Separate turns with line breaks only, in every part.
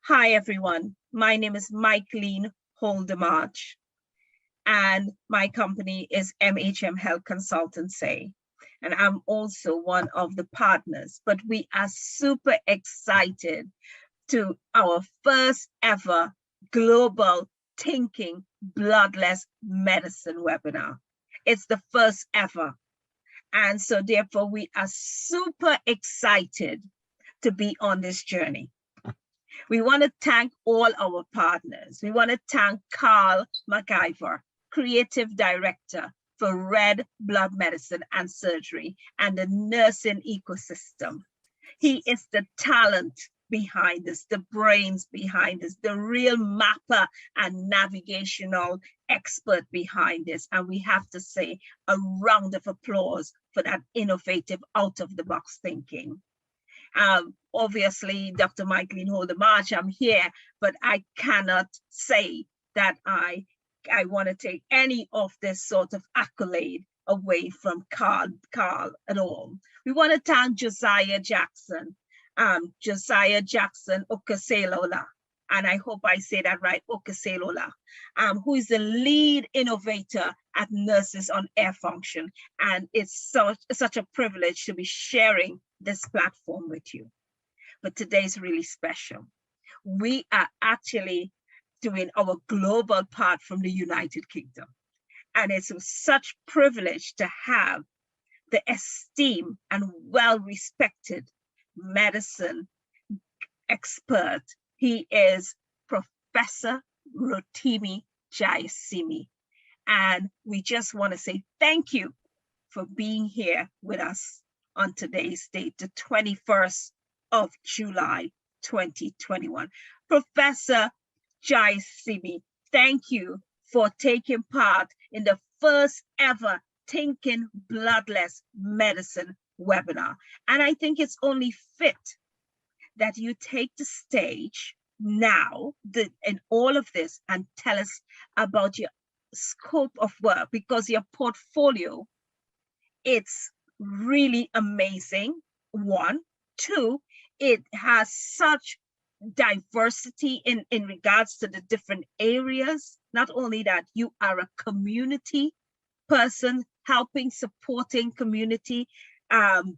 Hi, everyone. My name is Micheline Holdemarch, and my company is MHM Health Consultancy. And I'm also one of the partners, but we are super excited to our first ever global thinking bloodless medicine webinar. It's the first ever. And so therefore we are super excited to be on this journey. We want to thank all our partners. We want to thank Carl McIver, Creative Director for Red Blood Medicine and Surgery and the nursing ecosystem. He is the talent behind this, the brains behind this, the real mapper and navigational expert behind this. And we have to say a round of applause for that innovative out-of-the-box thinking. Obviously, Dr. Micheline Holdemarch, I'm here, but I cannot say that I want to take any of this sort of accolade away from Carl at all. We want to thank Josiah Jackson Okaselola, and I hope I say that right, Okaselola, who is the lead innovator at Nurses on Air Function. And it's such a privilege to be sharing this platform with you. But today's really special. We are actually doing our global part from the United Kingdom. And it's such privilege to have the esteemed and well-respected medicine expert. He is Professor Rotimi Jayasimi. And we just want to say thank you for being here with us on today's date, the 21st of July, 2021. Professor Jayasimi, thank you for taking part in the first ever Thinking Bloodless Medicine webinar. And I think it's only fit that you take the stage now in all of this and tell us about your scope of work, because your portfolio, it's really amazing. One, two, it has such diversity in regards to the different areas. Not only that, you are a community person helping, supporting community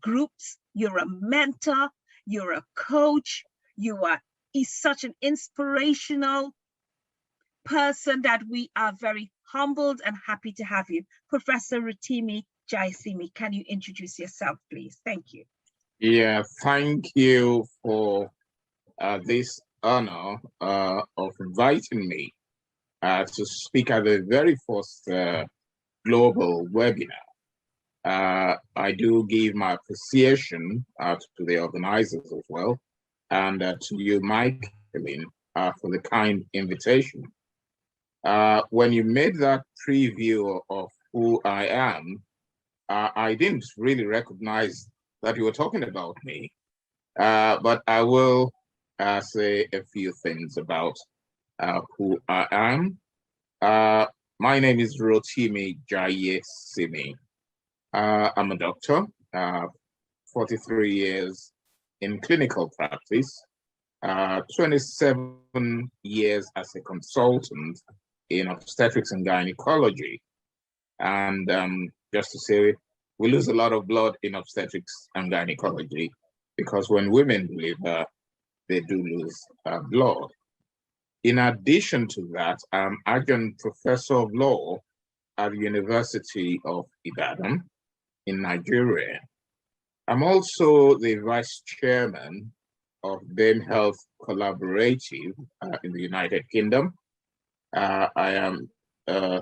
groups. You're a mentor, you're a coach, you are such an inspirational person that we are very humbled and happy to have you. Professor Rotimi Jayasimi, can you introduce yourself, please? Thank you.
Yeah, thank you for this honor of inviting me to speak at the very first global webinar. I do give my appreciation to the organizers as well, and to you, Micheline, for the kind invitation. When you made that preview of who I am, I didn't really recognize that you were talking about me, but I will say a few things about who I am. My name is Rotimi Jayasimi. I'm a doctor, 43 years in clinical practice, 27 years as a consultant in obstetrics and gynecology. And just to say, we lose a lot of blood in obstetrics and gynecology because when women deliver, they do lose blood. In addition to that, I'm adjunct professor of law at the University of Ibadan in Nigeria. I'm also the vice chairman of BAME Health Collaborative in the United Kingdom. I am a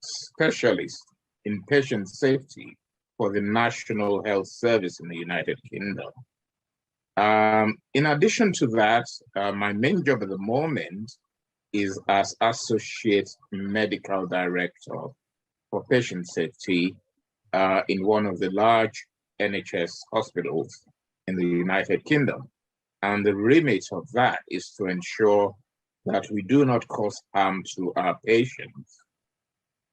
specialist in patient safety for the National Health Service in the United Kingdom. In addition to that, my main job at the moment is as Associate Medical Director for Patient Safety in one of the large NHS hospitals in the United Kingdom. And the remit of that is to ensure that we do not cause harm to our patients.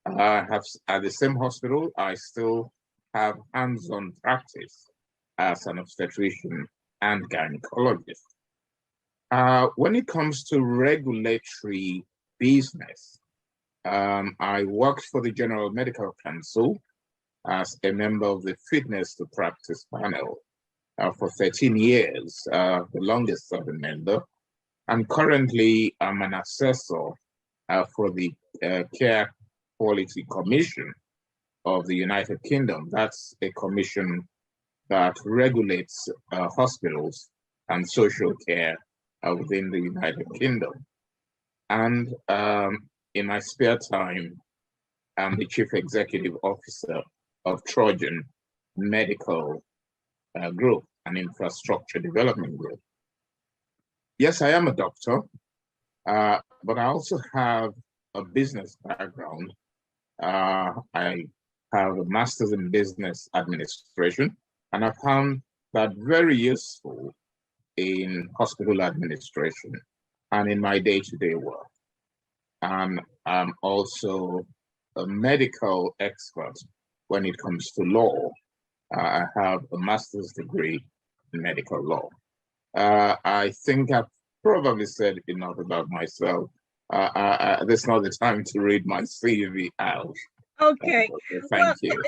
At the same hospital, I still have hands-on practice as an obstetrician and gynecologist. When it comes to regulatory business, I worked for the General Medical Council as a member of the Fitness to Practice panel for 13 years, the longest serving member. And currently, I'm an assessor for the Care Quality Commission of the United Kingdom. That's a commission that regulates hospitals and social care within the United Kingdom. And in my spare time, I'm the Chief Executive Officer of Trojan Medical Group, an infrastructure development group. Yes, I am a doctor, but I also have a business background. I have a master's in business administration, and I found that very useful in hospital administration and in my day-to-day work. And I'm also a medical expert when it comes to law. I have a master's degree in medical law. I think I've probably said enough about myself. This is not the time to read my CV out.
Okay.
Thank you.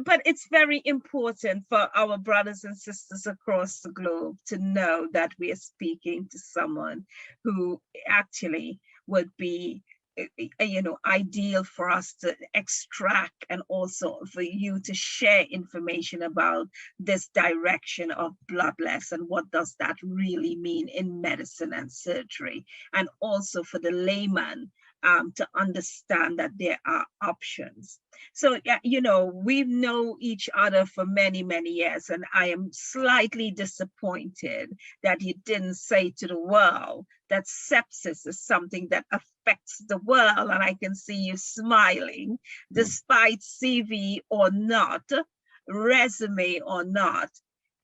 But it's very important for our brothers and sisters across the globe to know that we are speaking to someone who actually would be ideal for us to extract, and also for you to share information about this direction of bloodless and what does that really mean in medicine and surgery, and also for the layman to understand that there are options. So, yeah, we've known each other for many, many years, and I am slightly disappointed that you didn't say to the world that sepsis is something that affects the world. And I can see you smiling, despite CV or not, resume or not,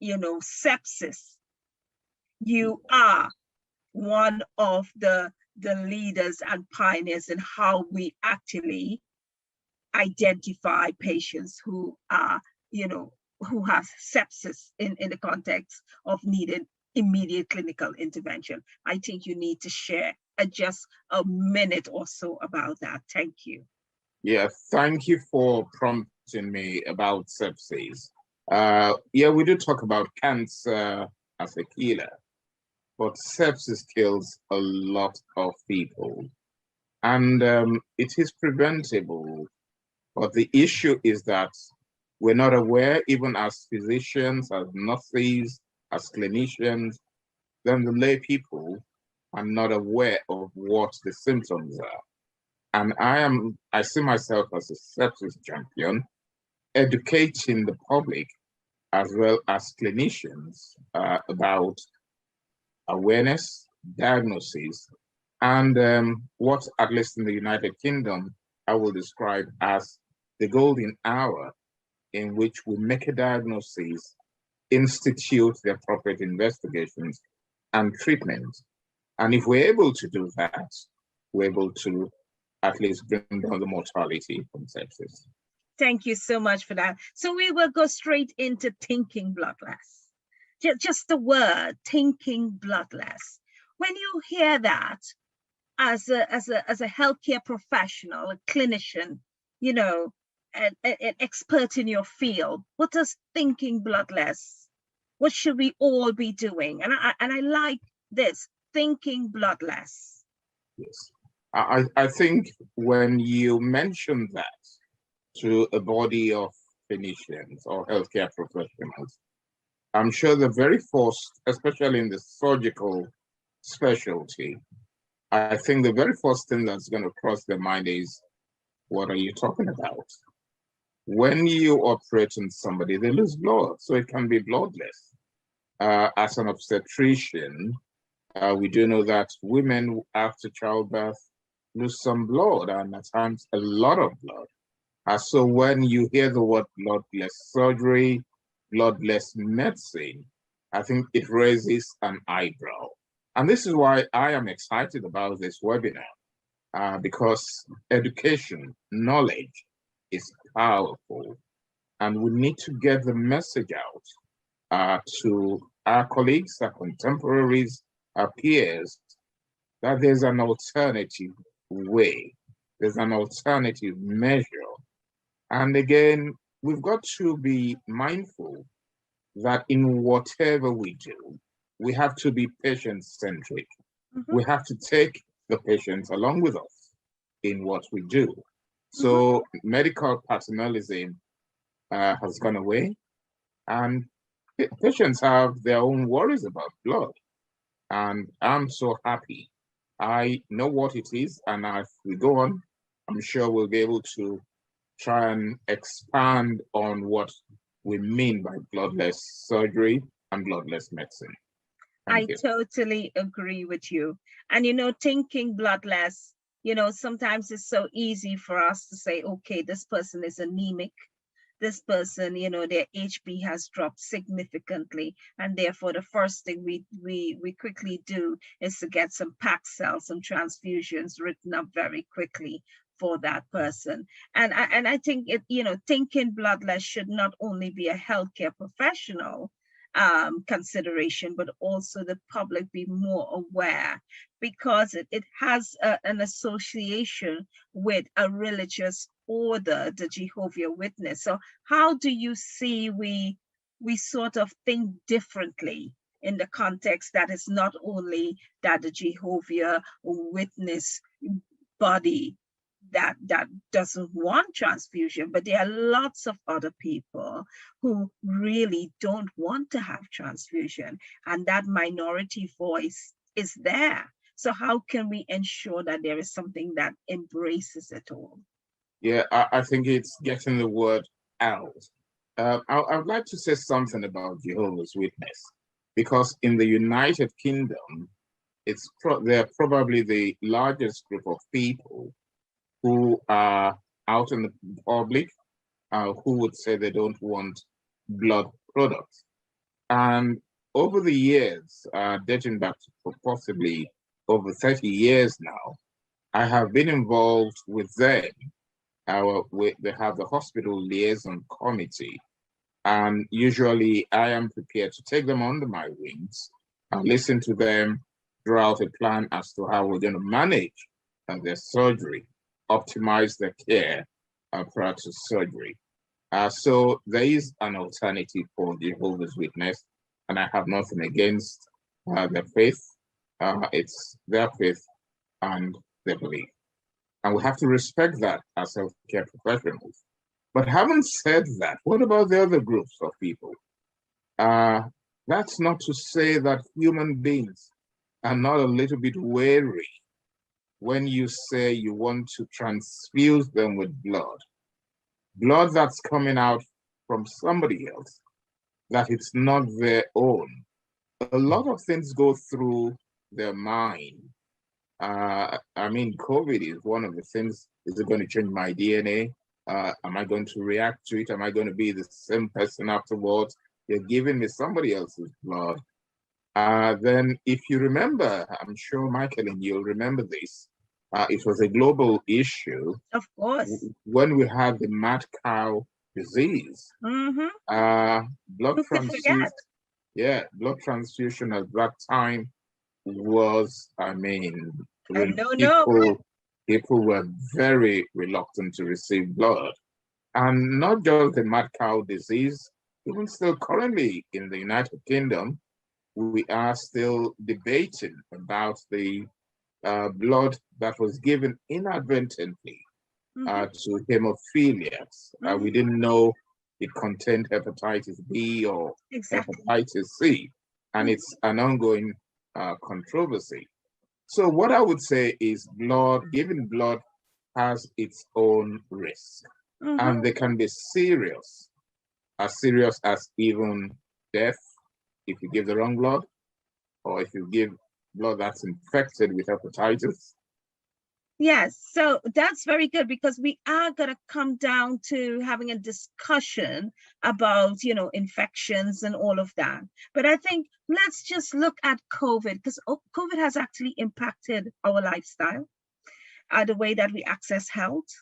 sepsis. You are one of the leaders and pioneers in how we actually identify patients who are, who have sepsis in the context of needing immediate clinical intervention. I think you need to share just a minute or so about that. Thank you.
Yeah, thank you for prompting me about sepsis. Yeah, we do talk about cancer as a killer, but sepsis kills a lot of people, and it is preventable. But the issue is that we're not aware, even as physicians, as nurses, as clinicians, then the lay people are not aware of what the symptoms are. And I see myself as a sepsis champion, educating the public as well as clinicians about awareness, diagnosis, and what, at least in the United Kingdom, I will describe as the golden hour in which we make a diagnosis, institute the appropriate investigations and treatment. And if we're able to do that, we're able to at least bring down the mortality from sepsis.
Thank you so much for that. So we will go straight into thinking bloodless. Just the word, thinking bloodless. When you hear that as a healthcare professional, a clinician, an expert in your field, what does thinking bloodless, what should we all be doing? And I like this, thinking bloodless.
Yes, I think when you mention that to a body of clinicians or healthcare professionals, I'm sure the very first, especially in the surgical specialty, I think the very first thing that's going to cross their mind is, what are you talking about? When you operate on somebody, they lose blood, so it can be bloodless. As an obstetrician, we do know that women after childbirth lose some blood, and at times a lot of blood. So when you hear the word bloodless surgery, bloodless medicine, I think it raises an eyebrow. And this is why I am excited about this webinar, because education, knowledge is powerful, and we need to get the message out to our colleagues, our contemporaries, appears that there's an alternative way, there's an alternative measure. And again, we've got to be mindful that in whatever we do, we have to be patient-centric.
Mhm.
We have to take the patients along with us in what we do.
Mhm.
So medical paternalism has gone away, and patients have their own worries about blood. And I'm so happy. I know what it is, and as we go on, I'm sure we'll be able to try and expand on what we mean by bloodless surgery and bloodless medicine. Thank
I
you.
totally agree with you. And, thinking bloodless, sometimes it's so easy for us to say, okay, this person is anemic. This person, their HB has dropped significantly. And therefore, the first thing we quickly do is to get some packed cells, some transfusions written up very quickly for that person. And I think thinking bloodless should not only be a healthcare professional consideration, but also the public be more aware, because it has an association with a religious order, the Jehovah Witness. So how do you see we sort of think differently in the context that is not only that the Jehovah Witness body that doesn't want transfusion, but there are lots of other people who really don't want to have transfusion, and that minority voice is there. So how can we ensure that there is something that embraces it all?
Yeah, I think it's getting the word out. I'd like to say something about Jehovah's Witness, because in the United Kingdom, they're probably the largest group of people who are out in the public who would say they don't want blood products. And over the years, dating back to possibly over 30 years now, I have been involved with them. They have the hospital liaison committee, and usually I am prepared to take them under my wings and listen to them, draw out a plan as to how we're going to manage their surgery, optimize their care prior to surgery. So there is an alternative for Jehovah's Witness, and I have nothing against their faith. It's their faith and their belief. And we have to respect that as healthcare professionals. But having said that, what about the other groups of people? That's not to say that human beings are not a little bit wary when you say you want to transfuse them with blood that's coming out from somebody else, that it's not their own. A lot of things go through their mind. I mean, COVID is one of the things. Is it going to change my DNA? Am I going to react to it? Am I going to be the same person afterwards? You're giving me somebody else's blood. Then, if you remember, I'm sure, Michael, and you'll remember this, it was a global issue.
Of course.
When we had the mad cow disease. Blood
Who could
transfusion.
forget?
Yeah, blood transfusion at that time was, I mean,
No.
people were very reluctant to receive blood. And not just the mad cow disease, even still currently in the United Kingdom, we are still debating about the blood that was given inadvertently to hemophiliacs. We didn't know it contained hepatitis B or hepatitis C, and it's an ongoing controversy. So what I would say is giving blood has its own risk, and they can be serious as even death if you give the wrong blood, or if you give blood that's infected with hepatitis.
Yes, so that's very good, because we are going to come down to having a discussion about, infections and all of that. But I think let's just look at COVID, because COVID has actually impacted our lifestyle, the way that we access health.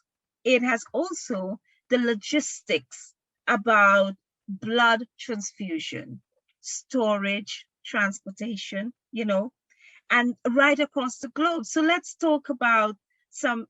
It has also the logistics about blood transfusion, storage, transportation, and right across the globe. So let's talk about some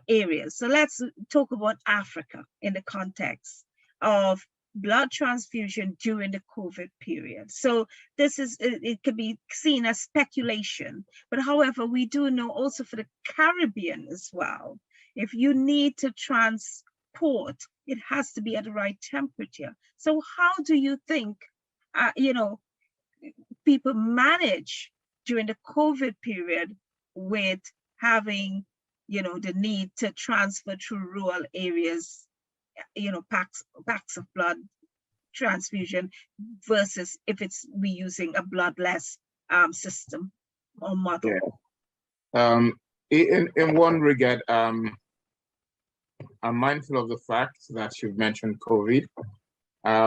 areas. So let's talk about Africa in the context of blood transfusion during the COVID period. So this is, it could be seen as speculation, but however, we do know also for the Caribbean as well, if you need to transport, it has to be at the right temperature. So how do you think, people manage during the COVID period with having, the need to transfer through rural areas, packs of blood transfusion versus if we using a bloodless system or model?
Yeah. In one regard, I'm mindful of the fact that you've mentioned COVID.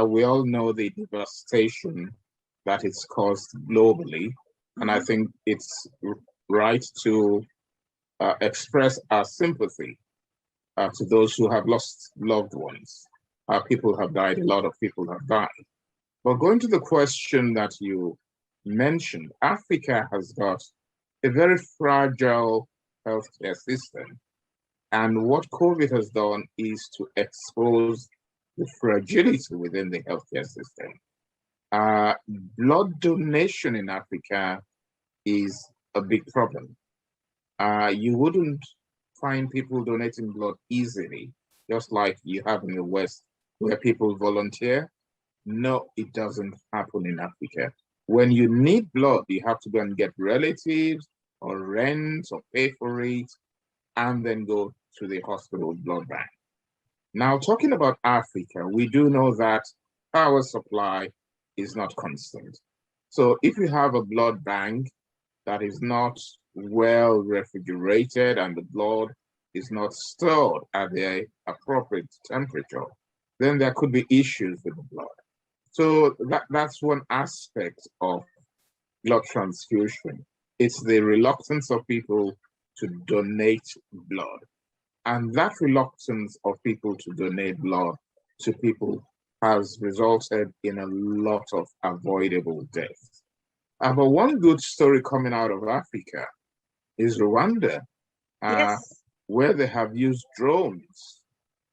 We all know the devastation that it's caused globally, and I think it's right to express our sympathy to those who have lost loved ones. People have died, a lot of people have died. But going to the question that you mentioned, Africa has got a very fragile healthcare system. And what COVID has done is to expose the fragility within the healthcare system. Blood donation in Africa is a big problem. You wouldn't find people donating blood easily, just like you have in the West, where people volunteer. No, it doesn't happen in Africa. When you need blood, you have to go and get relatives or rent or pay for it, and then go to the hospital blood bank. Now, talking about Africa, we do know that power supply is not constant. So if you have a blood bank that is not well refrigerated and the blood is not stored at the appropriate temperature, then there could be issues with the blood. So that's one aspect of blood transfusion. It's the reluctance of people to donate blood. And that reluctance of people to donate blood to people has resulted in a lot of avoidable deaths. But one good story coming out of Africa is Rwanda,
Yes.
where they have used drones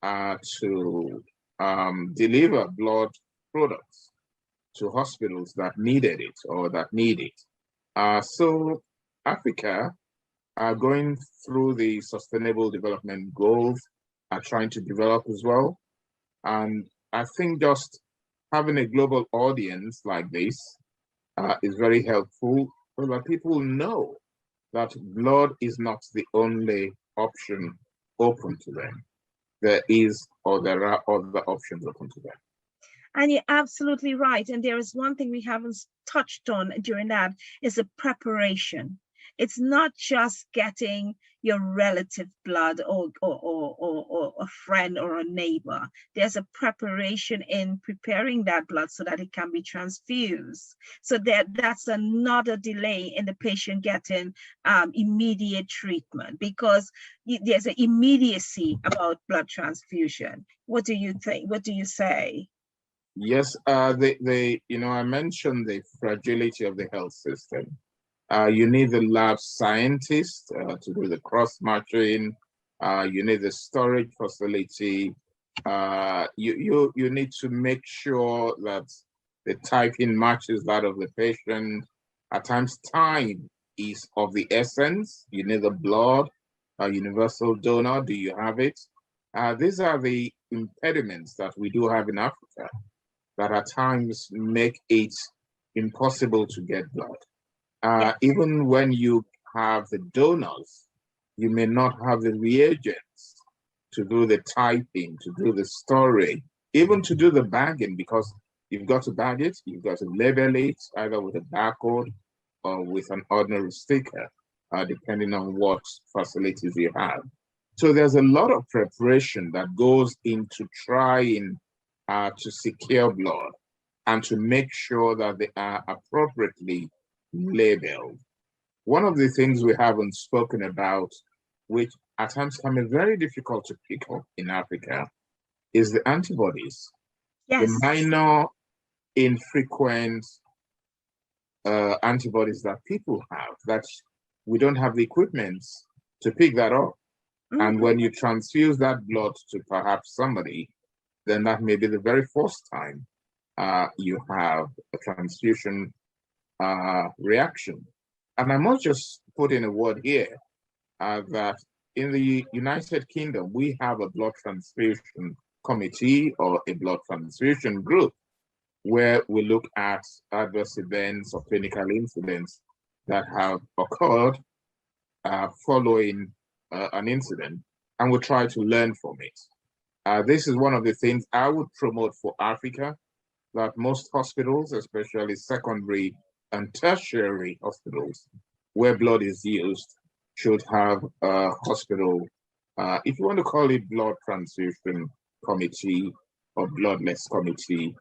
to deliver blood products to hospitals that needed it or that need it. So Africa are going through the Sustainable Development Goals, are trying to develop as well. And I think just having a global audience like this is very helpful so that people know that blood is not the only option open to them. There are other options open to them.
And you're absolutely right. And there is one thing we haven't touched on during that is the preparation. It's not just getting your relative blood or a friend or a neighbor. There's a preparation in preparing that blood so that it can be transfused. So that's another delay in the patient getting immediate treatment, because there's an immediacy about blood transfusion. What do you think? What do you say?
Yes, I mentioned the fragility of the health system. You need the lab scientist to do the cross-matching. You need the storage facility. You need to make sure that the typing matches that of the patient. At times, time is of the essence. You need the blood, a universal donor. Do you have it? These are the impediments that we do have in Africa that at times make it impossible to get blood. Even when you have the donors, you may not have the reagents to do the typing, to do the storage, even to do the bagging, because you've got to bag it, you've got to label it either with a barcode or with an ordinary sticker, depending on what facilities you have. So there's a lot of preparation that goes into trying to secure blood and to make sure that they are appropriately labeled. One of the things we haven't spoken about, which at times can be very difficult to pick up in Africa, is the antibodies.
Yes.
The minor infrequent antibodies that people have, that we don't have the equipment to pick that up. And when you transfuse that blood to perhaps somebody, then that may be the very first time you have a transfusion reaction. And I must just put in a word here that in the United Kingdom, we have a blood transfusion committee or a blood transfusion group where we look at adverse events or clinical incidents that have occurred following an incident, and we try to learn from it. This is one of the things I would promote for Africa, that most hospitals, especially secondary and tertiary hospitals where blood is used, should have a hospital, if you want to call it blood transfusion committee or bloodless committee,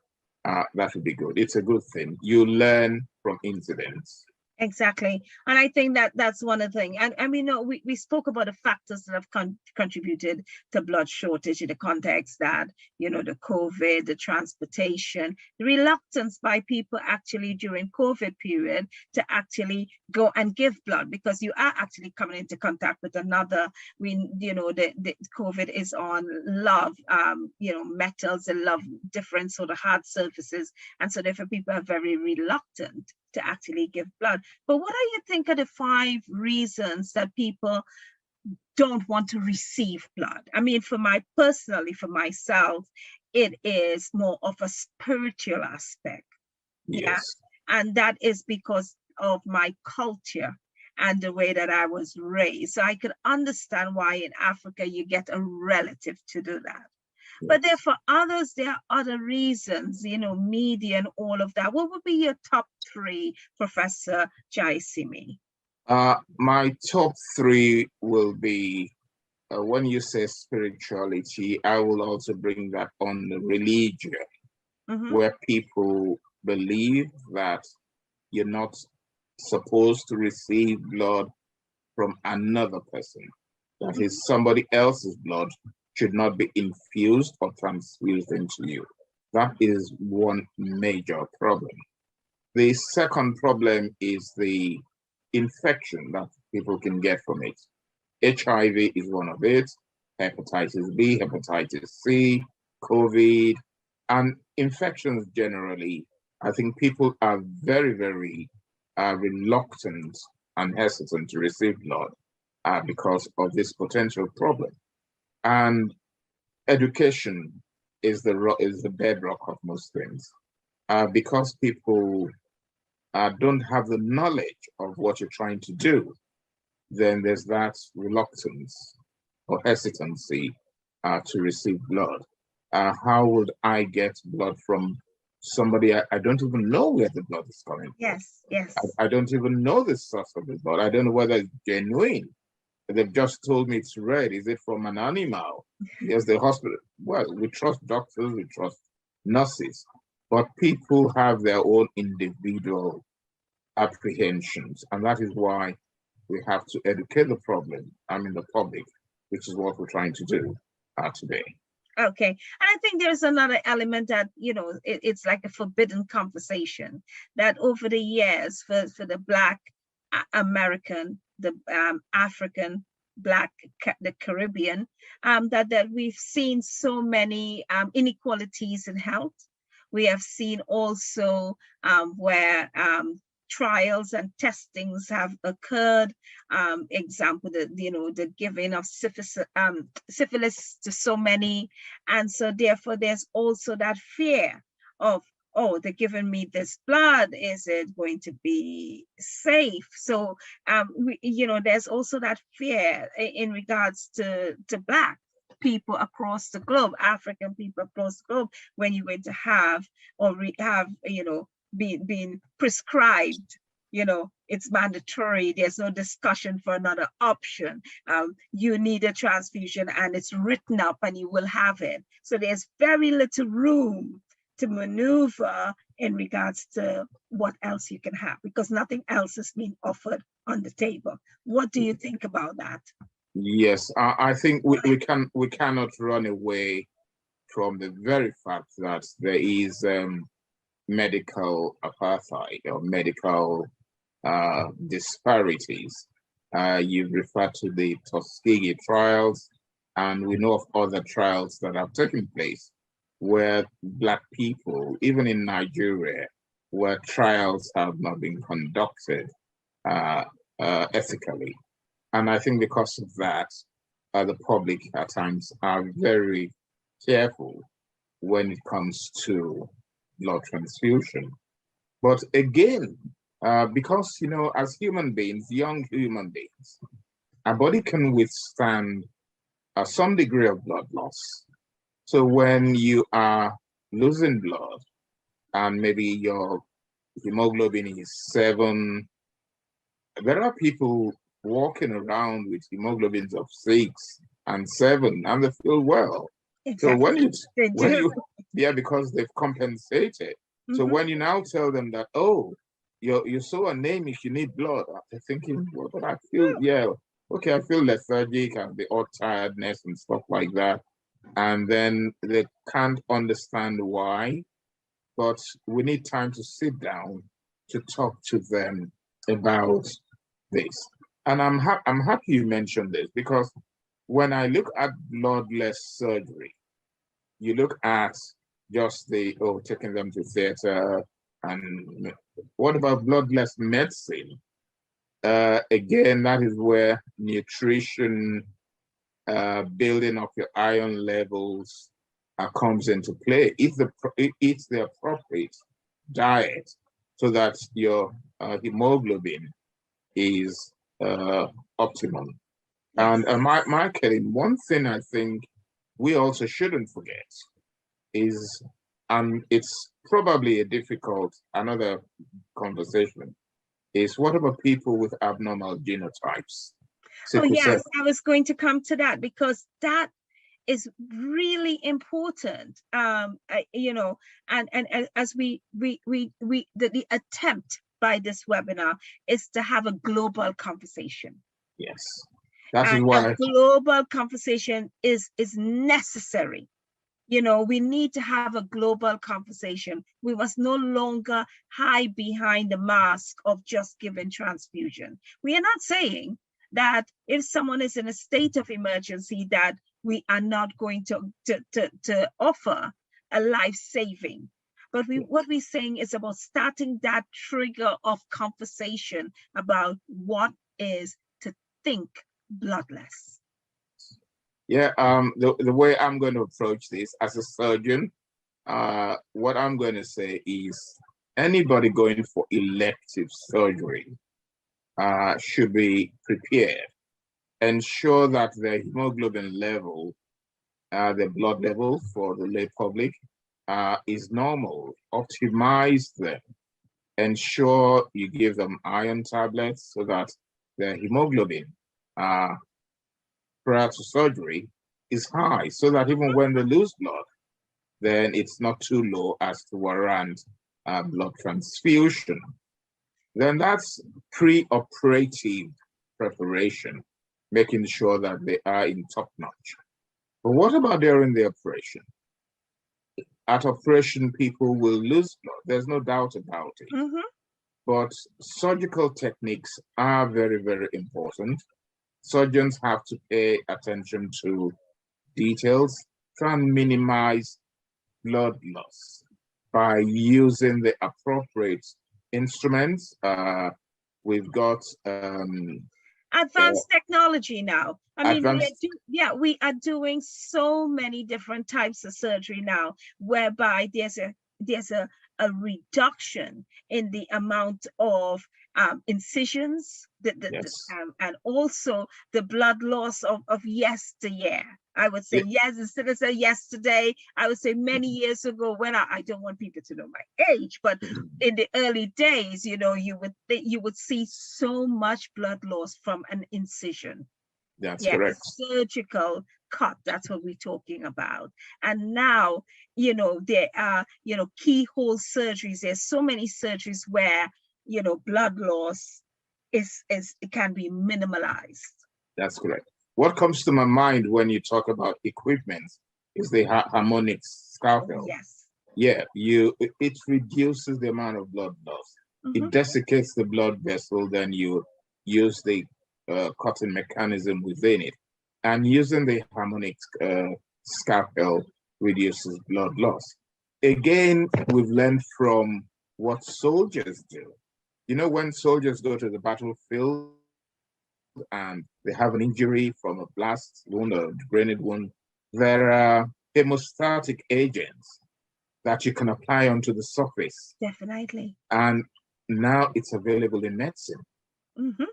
that would be good. It's a good thing. You learn from incidents.
Exactly. And I think that that's one of the things. And I mean, we spoke about the factors that have contributed to blood shortage in the context that, the COVID, the transportation, the reluctance by people actually during COVID period to actually go and give blood, because you are actually coming into contact with another. The COVID is on love, metals and love different sort of hard surfaces. And so therefore people are very reluctant to actually give blood. But what do you think are the 5 reasons that people don't want to receive blood? I mean, for myself, it is more of a spiritual aspect.
Yes.
Yeah. And that is because of my culture and the way that I was raised. So I could understand why in Africa you get a relative to do that. But then for others, there are other reasons, media and all of that. What would be your top 3, Professor Jaisimi?
My top 3 will be, when you say spirituality, I will also bring that on the religion, where people believe that you're not supposed to receive blood from another person. That is, somebody else's blood should not be infused or transfused into you. That is one major problem. The second problem is the infection that people can get from it. HIV is one of it, hepatitis B, hepatitis C, COVID, and infections generally. I think people are very, very reluctant and hesitant to receive blood because of this potential problem. And education is the bedrock of most things, because people don't have the knowledge of what you're trying to do. Then there's that reluctance or hesitancy to receive blood. How would I get blood from somebody I don't even know where the blood is coming from?
Yes.
I don't even know the source of the blood. I don't know whether it's genuine. They've just told me it's red. Is it from an animal? Yes, the hospital. Well, we trust doctors, we trust nurses, but people have their own individual apprehensions, and that is why we have to educate the public, which is what we're trying to do today.
Okay. And I think there's another element that, it's like a forbidden conversation that over the years for the Black American, the African, Black, the Caribbean, that we've seen so many inequalities in health. We have seen also where trials and testings have occurred. Example, the giving of syphilis to so many, and so therefore there's also that fear of, oh, they're giving me this blood, is it going to be safe? So there's also that fear in regards to Black people across the globe, African people across the globe, when you're going to have or being prescribed, it's mandatory. There's no discussion for another option. You need a transfusion and it's written up and you will have it. So there's very little room to maneuver in regards to what else you can have, because nothing else is being offered on the table. What do you think about that?
Yes, I think we cannot run away from the very fact that there is medical apartheid or medical disparities. You've referred to the Tuskegee trials, and we know of other trials that have taken place where Black people, even in Nigeria, where trials have not been conducted ethically. And I think because of that, the public at times are very careful when it comes to blood transfusion. But again, because, you know, as human beings, young human beings, our body can withstand some degree of blood loss. So when you are losing blood and maybe your hemoglobin is 7, there are people walking around with hemoglobins of 6 and 7 and they feel well.
Exactly.
So when you yeah, because they've compensated. So when you now tell them that, oh, you're so anemic, you need blood, they're thinking, well, but I feel, yeah, okay, I feel lethargic and the odd tiredness and stuff like that. And then they can't understand why, but we need time to sit down to talk to them about this. And I'm happy you mentioned this, because when I look at bloodless surgery, you look at just the, oh, taking them to theater, and what about bloodless medicine? Again, that is where nutrition, building up your iron levels comes into play. Eat the appropriate diet so that your hemoglobin is optimum. And Michael, one thing I think we also shouldn't forget is, and it's probably another conversation, is what about people with abnormal genotypes?
Oh, yes, I was going to come to that, because that is really important. You know, and as the attempt by this webinar is to have a global conversation.
Yes, that is why
a global conversation is necessary. You know, we need to have a global conversation. We must no longer hide behind the mask of just giving transfusion. We are not saying that if someone is in a state of emergency that we are not going to offer a life saving. But what we're saying is about starting that trigger of conversation about what is to think bloodless.
Yeah, the way I'm going to approach this as a surgeon, what I'm going to say is anybody going for elective surgery should be prepared. Ensure that their hemoglobin level, the blood level for the lay public, is normal. Optimize them. Ensure you give them iron tablets so that their hemoglobin prior to surgery is high, so that even when they lose blood, then it's not too low as to warrant blood transfusion. Then that's pre-operative preparation, making sure that they are in top notch. But what about during the operation? At operation, people will lose blood. There's no doubt about it. But surgical techniques are very, very important. Surgeons have to pay attention to details, try and minimize blood loss by using the appropriate instruments. We've got
advanced technology now. I mean, we are doing so many different types of surgery now, whereby there's a reduction in the amount of incisions, and also the blood loss of yesteryear. I would say yes, instead of say yesterday, I would say many years ago, when I don't want people to know my age, but in the early days, you know, you would see so much blood loss from an incision.
That's correct.
Surgical cut, that's what we're talking about. And now, you know, there are, you know, keyhole surgeries. There's so many surgeries where, you know, blood loss it can be minimalized.
That's correct. What comes to my mind when you talk about equipment is the harmonic scalpel.
Yes.
yeah, it reduces the amount of blood loss. It
Mhm.
desiccates the blood vessel, then you use the cutting mechanism within it. And using the harmonic scalpel reduces blood loss. Again, we've learned from what soldiers do. You know, when soldiers go to the battlefield and they have an injury from a blast wound or grenade wound, there are hemostatic agents that you can apply onto the surface.
Definitely.
And now it's available in medicine.
Mhm.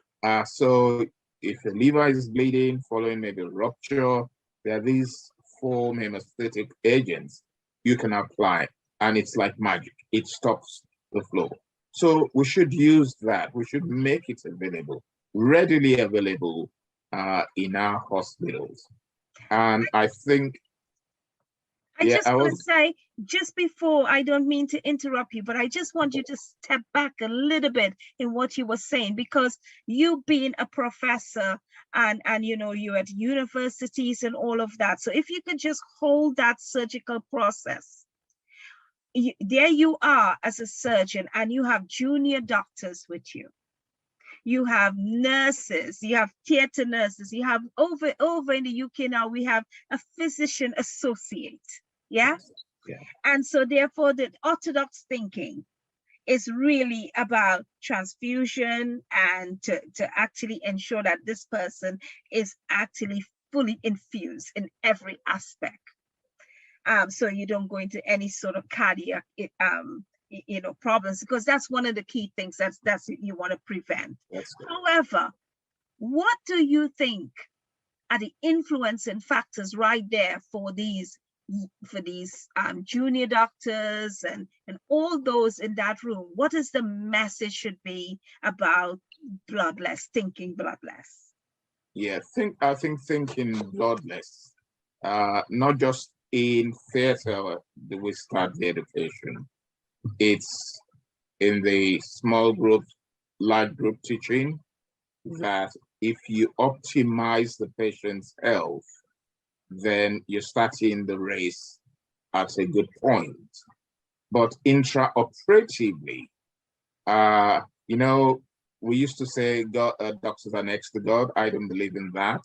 So if the liver is bleeding following maybe a rupture, there are these four hemostatic agents you can apply, and it's like magic. It stops the flow. So we should use that. We should make it available, readily available in our hospitals. And I think,
I
yeah,
just
I
want to
was,
say, just before, I don't mean to interrupt you, but I just want you to step back a little bit in what you were saying, because you being a professor and you know, you're at universities and all of that. So if you could just hold that surgical process. There you are as a surgeon, and you have junior doctors with you. You have nurses, you have theater nurses, you have over in the UK now, we have a physician associate. Yeah.
yeah,
And so therefore the orthodox thinking is really about transfusion and to actually ensure that this person is actually fully infused in every aspect. So you don't go into any sort of cardiac problems, because that's one of the key things that's you want to prevent.
that's good.
However, what do you think are the influencing factors right there for these junior doctors and all those in that room? What is the message should be about bloodless, thinking bloodless?
Yeah, I think thinking bloodless, not just in theater that we start the education. It's in the small group, large group teaching that if you optimize the patient's health, then you're starting the race at a good point. But intraoperatively, you know, we used to say God, doctors are next to God. I don't believe in that.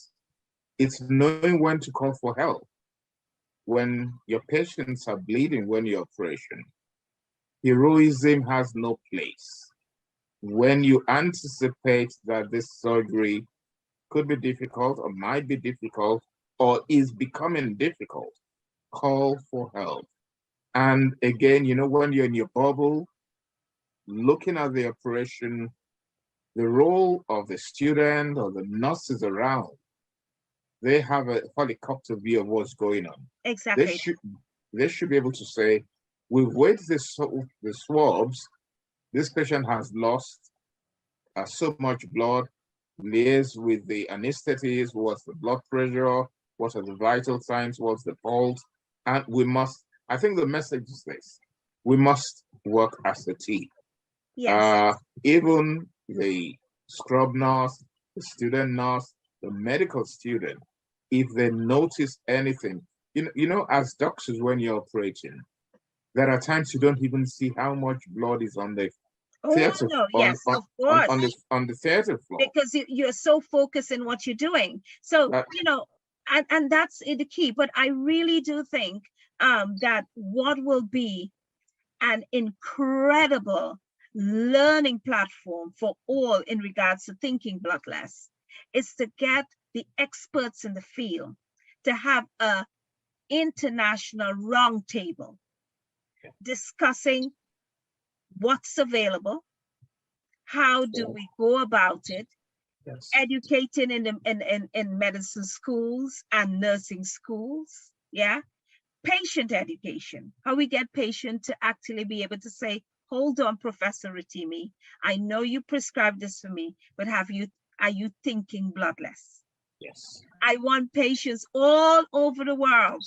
It's knowing when to call for help. When your patients are bleeding when you're operation, heroism has no place. When you anticipate that this surgery could be difficult or might be difficult or is becoming difficult, call for help. And again, you know, when you're in your bubble, looking at the operation, the role of the student or the nurses around, they have a helicopter view of what's going on. They
Exactly.
should they should be able to say, we've weighed the swabs, this patient has lost so much blood, liaise with the anesthetist, what's the blood pressure, what are the vital signs, what's the pulse, and we must, I think the message is this, we must work as a team.
Yes.
Uh, Even the scrub nurse, the student nurse, the medical student, if they notice anything, as doctors, when you're operating, there are times you don't even see how much blood is on the
Oh
theater
no, yes, of course,
on the theater floor.
because you're so focused in what you're doing. So,
That,
and that's the key. But I really do think that what will be an incredible learning platform for all in regards to thinking bloodless is to get the experts in the field to have a international roundtable discussing what's available, how do we go about it,
yes,
educating in medicine schools and nursing schools. Yeah. Patient education, how we get patient to actually be able to say, hold on, Professor Ritimi, I know you prescribed this for me, but are you thinking bloodless?
yes,
I want patients all over the world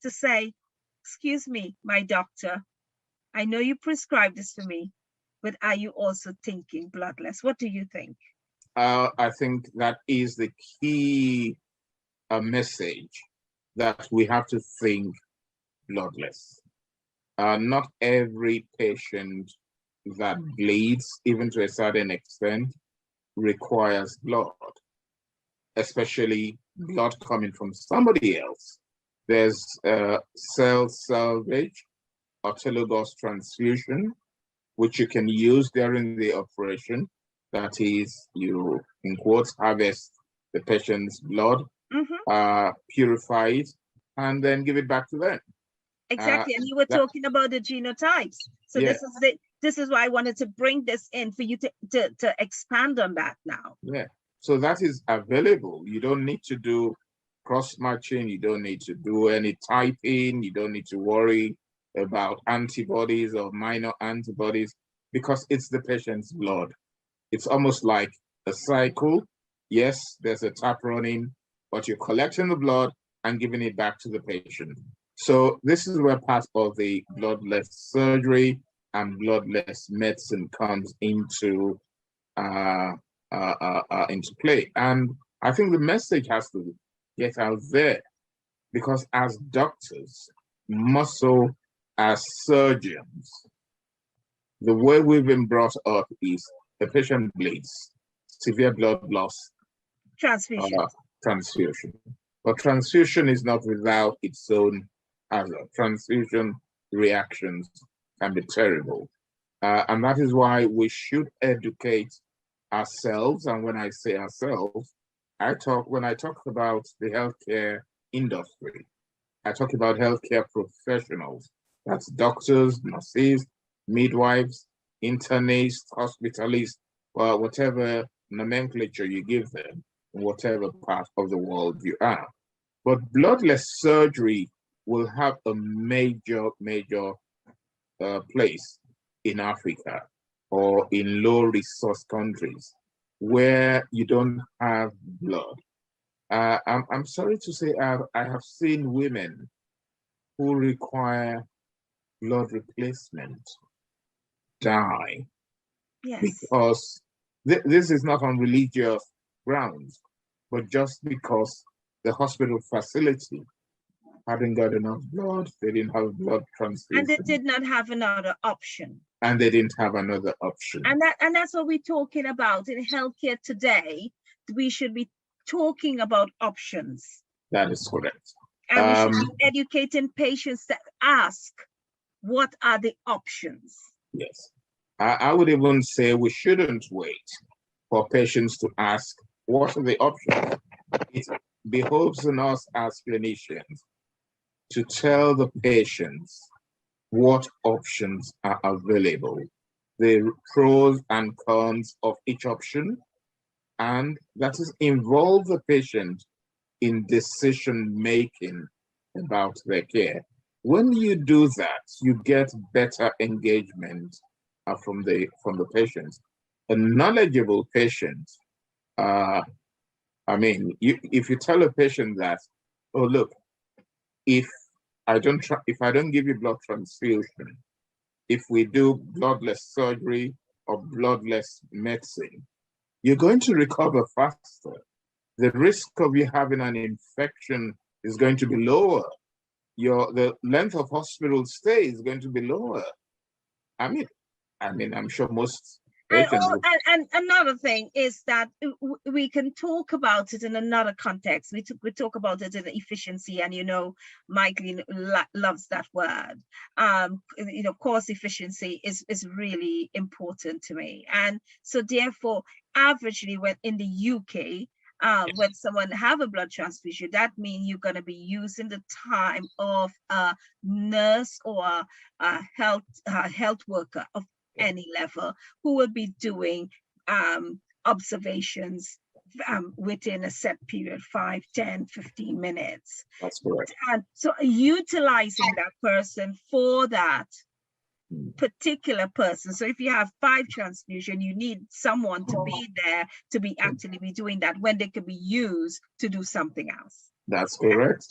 to say, excuse me, my doctor, I know you prescribed this for me, but are you also thinking bloodless? What do you think?
I think that is the key message, that we have to think bloodless. Not every patient that bleeds, even to a certain extent, requires blood, especially blood coming from somebody else. There's cell salvage, autologous transfusion, which you can use during the operation. That is, you, in quotes, harvest the patient's blood, purify it, and then give it back to them.
Exactly, and you were talking about the genotypes. So yeah. This is why I wanted to bring this in for you to expand on that now.
Yeah, so that is available. You don't need to do cross-matching. You don't need to do any typing. You don't need to worry about antibodies or minor antibodies because it's the patient's blood. It's almost like a cycle. Yes, there's a tap running, but you're collecting the blood and giving it back to the patient. So this is where part of the bloodless surgery and bloodless medicine comes into play. And I think the message has to get out there because as doctors, more so as surgeons, the way we've been brought up is the patient bleeds, severe blood loss, transfusion. But transfusion is not without its own hazard. Transfusion reactions can be terrible. And that is why we should educate ourselves. And when I say ourselves, when I talk about the healthcare industry, I talk about healthcare professionals. That's doctors, nurses, midwives, internists, hospitalists, or whatever nomenclature you give them, in whatever part of the world you are. But bloodless surgery will have a major place in Africa or in low-resource countries where you don't have blood. I'm sorry to say I have seen women who require blood replacement die. Yes. Because this is not on religious grounds, but just because the hospital facility hadn't got enough blood, they didn't have blood transfusion.
And they did not have another option.
And they didn't have another option.
And that's what we're talking about in healthcare today. We should be talking about options.
That is correct.
And we should be educating patients to ask, what are the options?
Yes. I would even say we shouldn't wait for patients to ask, what are the options? It behoves on us as clinicians to tell the patients what options are available, the pros and cons of each option, and that is involve the patient in decision-making about their care. When you do that, you get better engagement from the patients. A knowledgeable patient, if you tell a patient that, oh look, if I don't give you blood transfusion, if we do bloodless surgery or bloodless medicine, you're going to recover faster. The risk of you having an infection is going to be lower. The length of hospital stay is going to be lower. I'm sure most patients.
And another thing is that we can talk about it in another context. We talk about it in efficiency, and Michael loves that word. Cost efficiency is really important to me, and so therefore, averagely, when in the UK. When someone have a blood transfusion, that means you're going to be using the time of a nurse or a health worker of any level who will be doing observations within a set period, 5, 10, 15 minutes.
That's correct.
And so utilizing that person for that particular person. So if you have 5 transfusion, you need someone to be there to be actually be doing that when they could be used to do something else.
That's correct.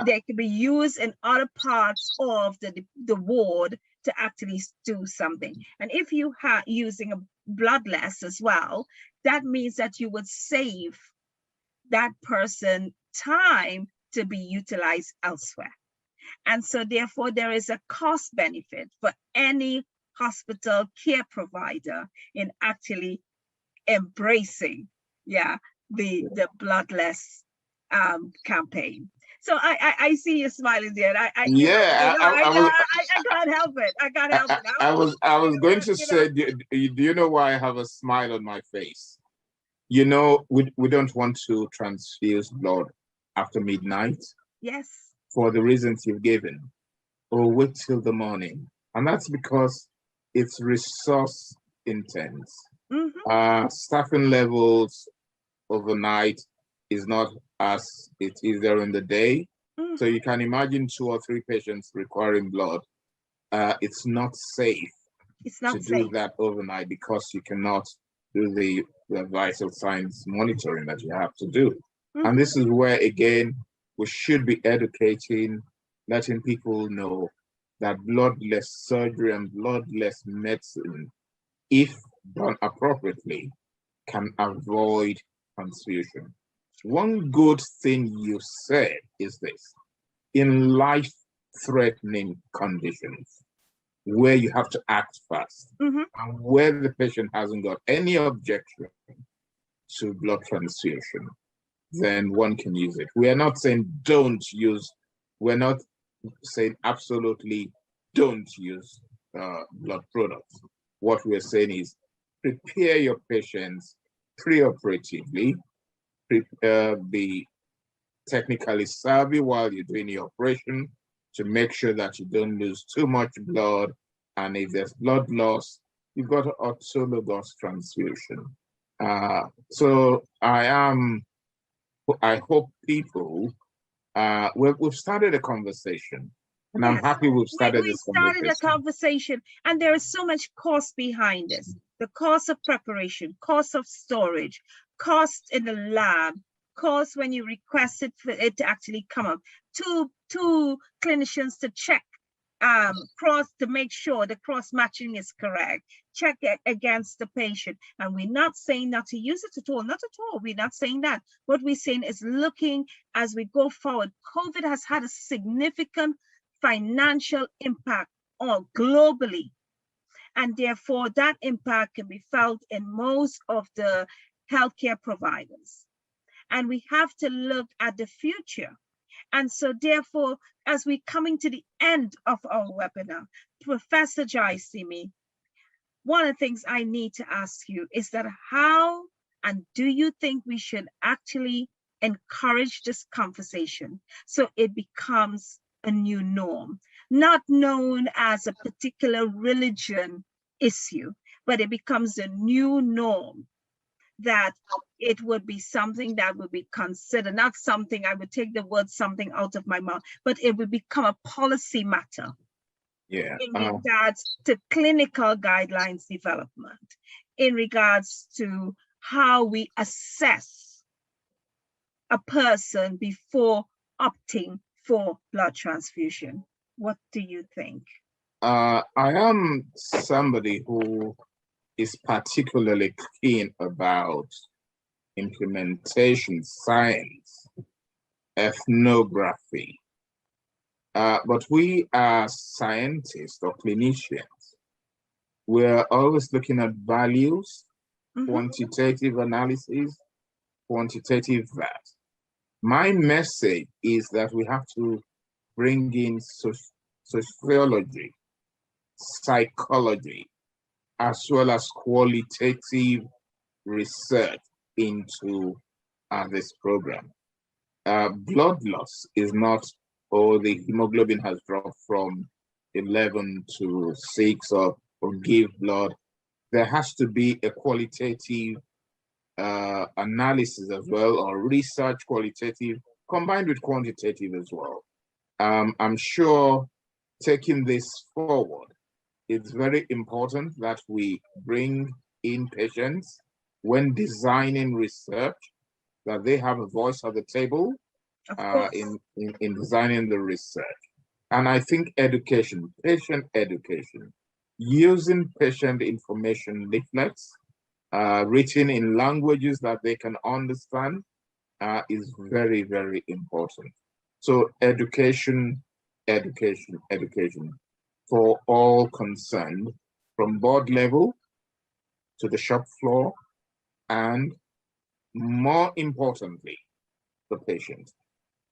They could be used in other parts of the ward to actually do something. And if you are using a bloodless as well, that means that you would save that person time to be utilized elsewhere. And so therefore there is a cost benefit for any hospital care provider in actually embracing, the bloodless campaign. So I see you smiling there.
Yeah,
I can't help it. I can't help it.
I was going to say, do you know why I have a smile on my face? You know, we don't want to transfuse blood after midnight.
Yes.
For the reasons you've given, or wait till the morning. And that's because it's resource intense. Staffing levels overnight is not as it is during the day. So you can imagine 2 or 3 patients requiring blood. It's not safe to do that overnight because you cannot do the vital signs monitoring that you have to do. And this is where, again, we should be educating, letting people know that bloodless surgery and bloodless medicine, if done appropriately, can avoid transfusion. One good thing you said is this: in life-threatening conditions where you have to act fast and where the patient hasn't got any objection to blood transfusion, then one can use it. We are not saying don't use, we're not saying absolutely don't use blood products. What we're saying is prepare your patients preoperatively, be technically savvy while you're doing the operation to make sure that you don't lose too much blood. And if there's blood loss, you've got autologous transfusion. So I hope people, we've started a conversation, and I'm happy we've started this conversation.
We started a conversation, and there is so much cost behind this. The cost of preparation, cost of storage, cost in the lab, cost when you request it for it to actually come up. Two clinicians to check to make sure the cross matching is correct, check it against the patient. And we're not saying not to use it at all, not at all. We're not saying that. What we're saying is looking as we go forward. COVID has had a significant financial impact globally. And therefore that impact can be felt in most of the healthcare providers. And we have to look at the future. And so therefore, as we're coming to the end of our webinar, Professor Jaisimi, one of the things I need to ask you is that how and do you think we should actually encourage this conversation so it becomes a new norm, not known as a particular religion issue, but it becomes a new norm, that it would be something that would be considered, not something, I would take the word something out of my mouth, but it would become a policy matter in regards to clinical guidelines development, in regards to how we assess a person before opting for blood transfusion. What do you think?
I am somebody who is particularly keen about implementation science, ethnography. But we as scientists or clinicians, we're always looking at values, quantitative analysis, quantitative that. My message is that we have to bring in sociology, psychology, as well as qualitative research into this program. Blood loss is not, the hemoglobin has dropped from 11 to 6 or give blood. There has to be a qualitative analysis as well, or research qualitative combined with quantitative as well. I'm sure taking this forward, it's very important that we bring in patients when designing research, that they have a voice at the table in designing the research. And I think education, patient education, using patient information leaflets, written in languages that they can understand, is very, very important. So education education for all concerned, from board level to the shop floor, and more importantly, the patient,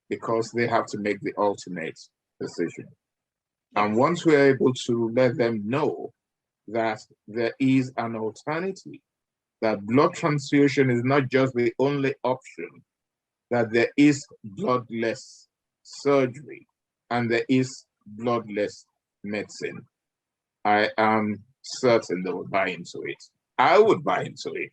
because they have to make the ultimate decision. And once we're able to let them know that there is an alternative, that blood transfusion is not just the only option, that there is bloodless surgery and there is bloodless medicine, I am certain they will buy into it. I would buy into it.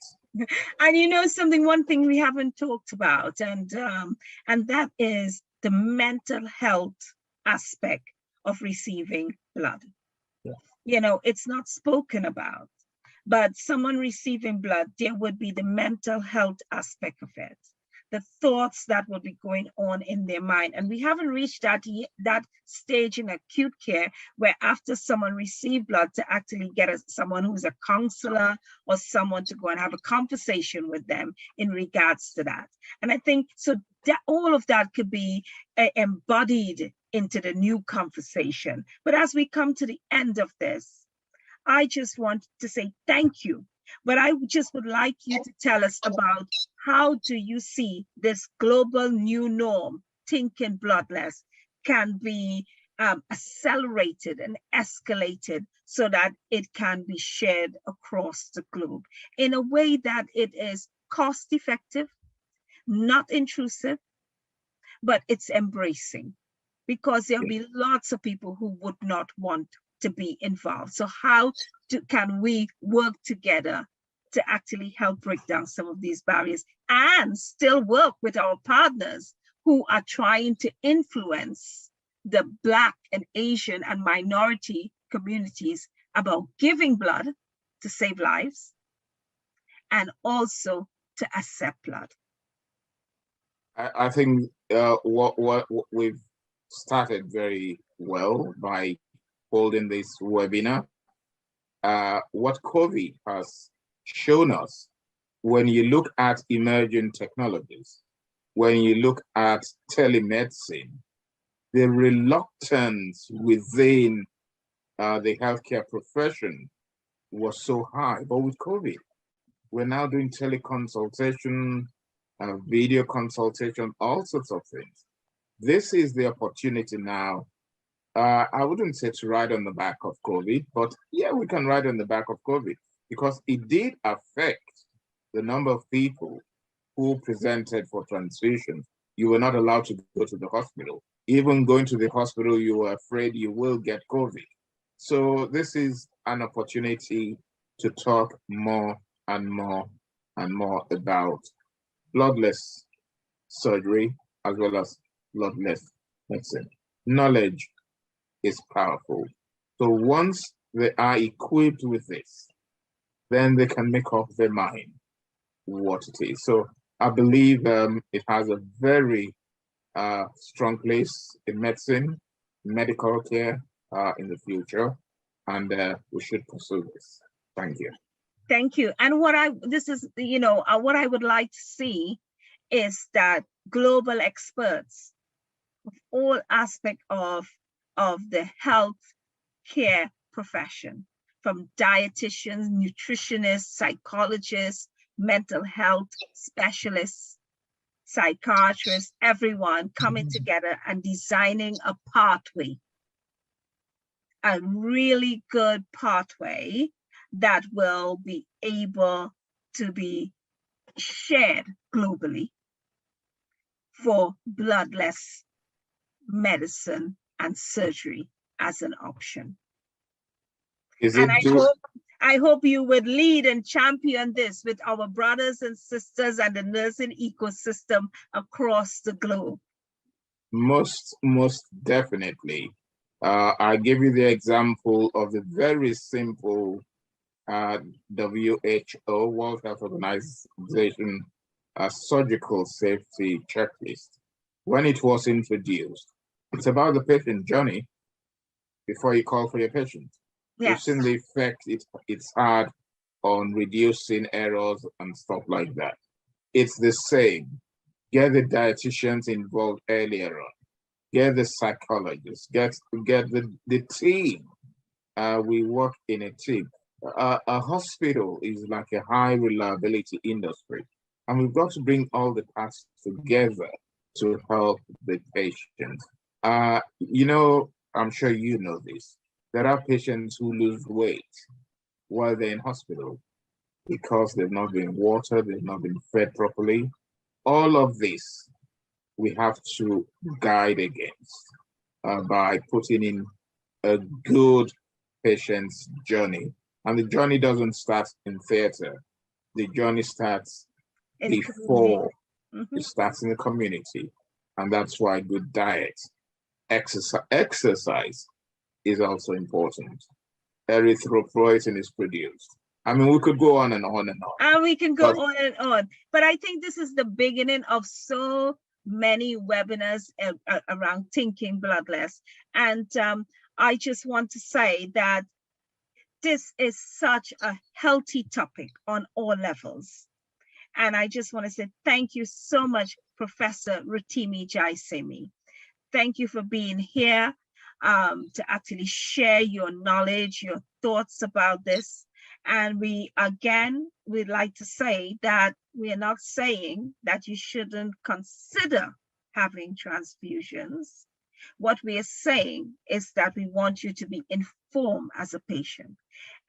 And you know something, one thing we haven't talked about, and that is the mental health aspect of receiving blood.
Yeah.
You know, it's not spoken about, but someone receiving blood, there would be the mental health aspect of it, the thoughts that would be going on in their mind. And we haven't reached that stage in acute care where after someone received blood to actually get someone who's a counselor or someone to go and have a conversation with them in regards to that. And I think so that all of that could be embodied into the new conversation. But as we come to the end of this, I just want to say thank you. But I just would like you to tell us about how do you see this global new norm, thinking bloodless, can be accelerated and escalated so that it can be shared across the globe in a way that it is cost effective, not intrusive, but it's embracing, because there'll be lots of people who would not want to be involved. So how can we work together to actually help break down some of these barriers and still work with our partners who are trying to influence the Black and Asian and minority communities about giving blood to save lives and also to accept blood?
I think what we've started very well by holding this webinar. What COVID has shown us, when you look at emerging technologies, when you look at telemedicine, the reluctance within the healthcare profession was so high. But with COVID, we're now doing teleconsultation, video consultation, all sorts of things. This is the opportunity now. I wouldn't say to ride on the back of COVID, but yeah, we can ride on the back of COVID because it did affect the number of people who presented for transfusion. You were not allowed to go to the hospital. Even going to the hospital, you were afraid you will get COVID. So this is an opportunity to talk more and more and more about bloodless surgery as well as bloodless medicine. Knowledge is powerful. So once they are equipped with this, then they can make up their mind what it is. So I believe it has a very strong place in medicine, medical care in the future, and we should pursue this. Thank you.
Thank you. And what I would like to see is that global experts of all aspects of the health care profession, from dietitians, nutritionists, psychologists, mental health specialists, psychiatrists, everyone coming together and designing a pathway, a really good pathway that will be able to be shared globally for bloodless medicine and surgery as an option. I hope you would lead and champion this with our brothers and sisters and the nursing ecosystem across the globe.
Most definitely. I'll give you the example of the very simple WHO, World Health Organization, surgical safety checklist. When it was introduced, it's about the patient journey before you call for your patient.
Yes.
You've seen the effect it's had on reducing errors and stuff like that. It's the same. Get the dietitians involved earlier on. get the psychologists, get the team. We work in a team. A hospital is like a high reliability industry, and we've got to bring all the parts together to help the patient. I'm sure you know this. There are patients who lose weight while they're in hospital because they've not been watered, they've not been fed properly. All of this we have to guide against by putting in a good patient's journey. And the journey doesn't start in theater. The journey starts before. It starts in the community. And that's why good diet, exercise is also important. Erythropoietin is produced. I mean, we could go on and on and on.
And we can go on and on. But I think this is the beginning of so many webinars around Thinking Bloodless. And I just want to say that this is such a healthy topic on all levels. And I just want to say thank you so much, Professor Rotimi Jaisimi. Thank you for being here to actually share your knowledge, your thoughts about this. And we'd like to say that we are not saying that you shouldn't consider having transfusions. What we are saying is that we want you to be informed as a patient.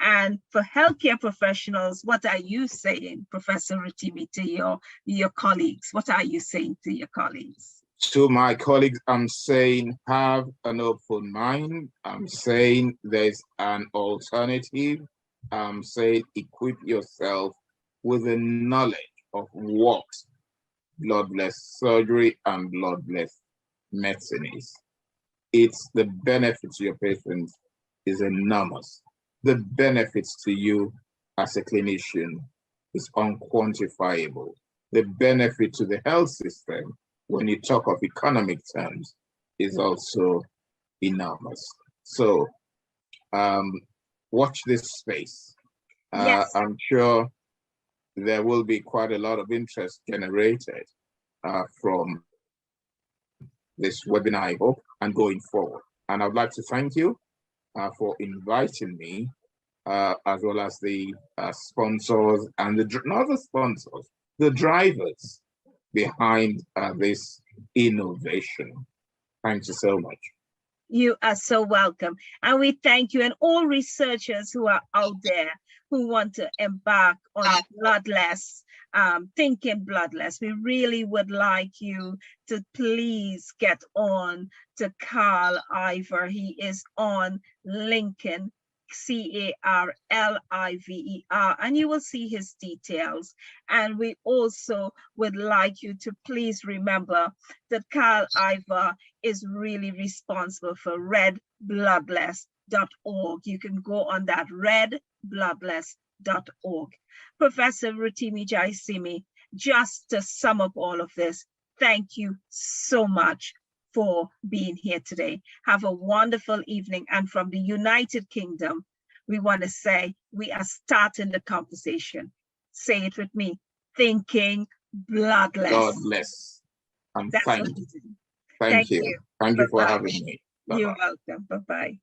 And for healthcare professionals, what are you saying, Professor Rotimi, to your colleagues? What are you saying to your colleagues?
To my colleagues, I'm saying have an open mind. I'm saying there's an alternative. I'm saying equip yourself with the knowledge of what bloodless surgery and bloodless medicine is. It's the benefits to your patients is enormous. The benefits to you as a clinician is unquantifiable. The benefit to the health system, when you talk of economic terms, is also enormous. So watch this space.
Yes.
I'm sure there will be quite a lot of interest generated from this webinar, I hope, and going forward. And I'd like to thank you for inviting me, as well as the sponsors and not the sponsors, the drivers behind this innovation. Thank you so much.
You are so welcome. And we thank you and all researchers who are out there who want to embark on bloodless, thinking bloodless. We really would like you to please get on to Carl Iver. He is on LinkedIn, CARLIVER, and you will see his details. And we also would like you to please remember that Carl Iver is really responsible for redbloodless.org. You can go on that, redbloodless.org. Professor Rotimi Jaisimi, just to sum up all of this, thank you so much for being here today. Have a wonderful evening. And from the United Kingdom, we want to say we are starting the conversation. Say it with me, thinking bloodless.
Bloodless. And thank you. Thank you. Thank you for having me. Bye-bye.
You're welcome. Bye-bye.